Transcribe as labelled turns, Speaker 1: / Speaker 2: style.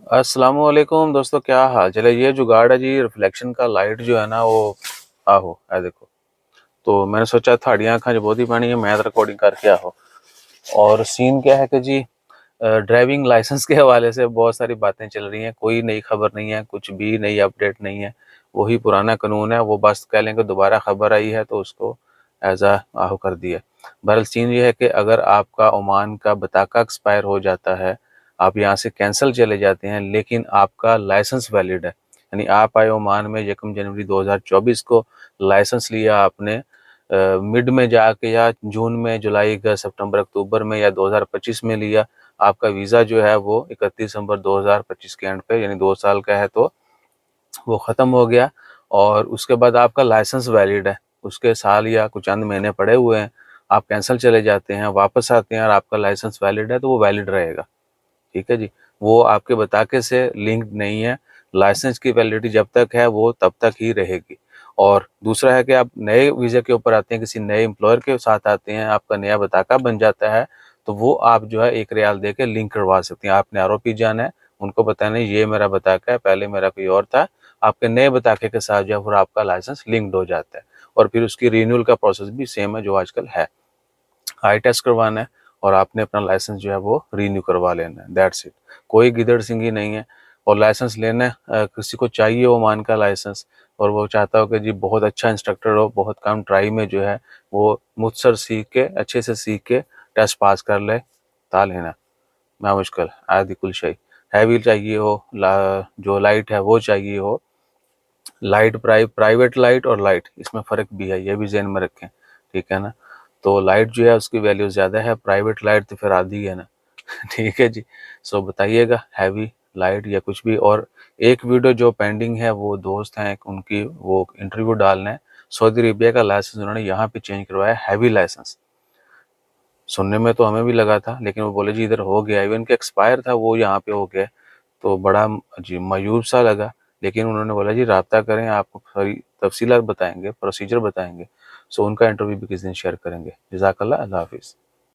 Speaker 1: अस्सलामुअलैकुम दोस्तों, क्या हाल चले। ये जुगाड़ है जी, रिफ्लेक्शन का लाइट जो है ना वो आहो है देखो। तो मैंने सोचा थाड़ियाँ अखा जो बहुत ही पानी है, मैं रिकॉर्डिंग करके आहो। और सीन क्या है कि जी ड्राइविंग लाइसेंस के हवाले से बहुत सारी बातें चल रही हैं। कोई नई खबर नहीं है, कुछ भी नई अपडेट नहीं है। वही पुराना कानून है, वो बस कह लें कि दोबारा खबर आई है तो उसको एज आ आहो कर दिया। बहरहाल सीन ये है कि अगर आपका ओमान का बताका एक्सपायर हो जाता है, आप यहाँ से कैंसिल चले जाते हैं, लेकिन आपका लाइसेंस वैलिड है, यानी आप आए ओमान में 1 जनवरी 2024 को, लाइसेंस लिया आपने मिड में जाके या जून में, जुलाई, अगस्त, सितंबर, अक्टूबर में या 2025 में लिया, आपका वीज़ा जो है वो 31 दिसंबर 2025 के एंड पे, यानी 2 साल का है, तो वो ख़त्म हो गया। और उसके बाद आपका लाइसेंस वैलिड है, उसके साल या कुछ चंद महीने पड़े हुए हैं, आप कैंसिल चले जाते हैं, वापस आते हैं और आपका लाइसेंस वैलिड है, तो वो वैलिड रहेगा। ठीक है जी। वो आपके बताके से लिंक्ड नहीं है। लाइसेंस की वैलिडिटी जब तक है वो तब तक ही रहेगी। और दूसरा है कि आप नए वीज़े के ऊपर आते हैं, किसी नए एम्प्लॉयर के साथ आते हैं, आपका नया बताका बन जाता है, तो वो आप जो है 1 रियाल दे के लिंक करवा सकते हैं। आपने आरओपी जाना है, उनको बताना है ये मेरा बताका है, पहले मेरा कोई और था। आपके नए बताके के साथ जो है फिर आपका लाइसेंस लिंक्ड हो जाता है। और फिर उसकी रिन्यूअल का प्रोसेस भी सेम है जो आजकल है। आई टेस्ट करवाना है और आपने अपना लाइसेंस जो है वो रीन्यू करवा लेना है, दैट्स इट। कोई गिदड़ सिंगी नहीं है। और लाइसेंस लेना है, किसी को चाहिए ओमान का लाइसेंस, और वो चाहता हो कि जी बहुत अच्छा इंस्ट्रक्टर हो, बहुत कम ट्राई में जो है वो मुझसे सीख के, अच्छे से सीख के टेस्ट पास कर ले, ता लेना। ना मुश्किल आदि कुल शई। हैवी चाहिए हो, जो लाइट है वो चाहिए हो। लाइट प्राइवेट लाइट और लाइट, इसमें फ़र्क भी है, ये भी ज़हन में रखें। ठीक है ना। तो लाइट जो है उसकी वैल्यू ज़्यादा है, प्राइवेट लाइट तो फिर आधी है ना। ठीक है जी। सो बताइएगा हैवी लाइट या कुछ भी। और एक वीडियो जो पेंडिंग है, वो दोस्त हैं उनकी, वो इंटरव्यू डालना है। सऊदी अरेबिया का लाइसेंस उन्होंने यहाँ पे चेंज करवाया, हैवी लाइसेंस। सुनने में तो हमें भी लगा था, लेकिन वो बोले जी इधर हो गया, इवन के एक्सपायर था वो यहाँ पे हो गया। तो बड़ा जी मायूब सा लगा। लेकिन उन्होंने बोला जी राब्ता करें, आपको सारी तफसीलात बताएंगे, प्रोसीजर बताएंगे। सो उनका इंटरव्यू भी किसी दिन शेयर करेंगे। जज़ाकल्लाह, अल्लाह हाफिज़।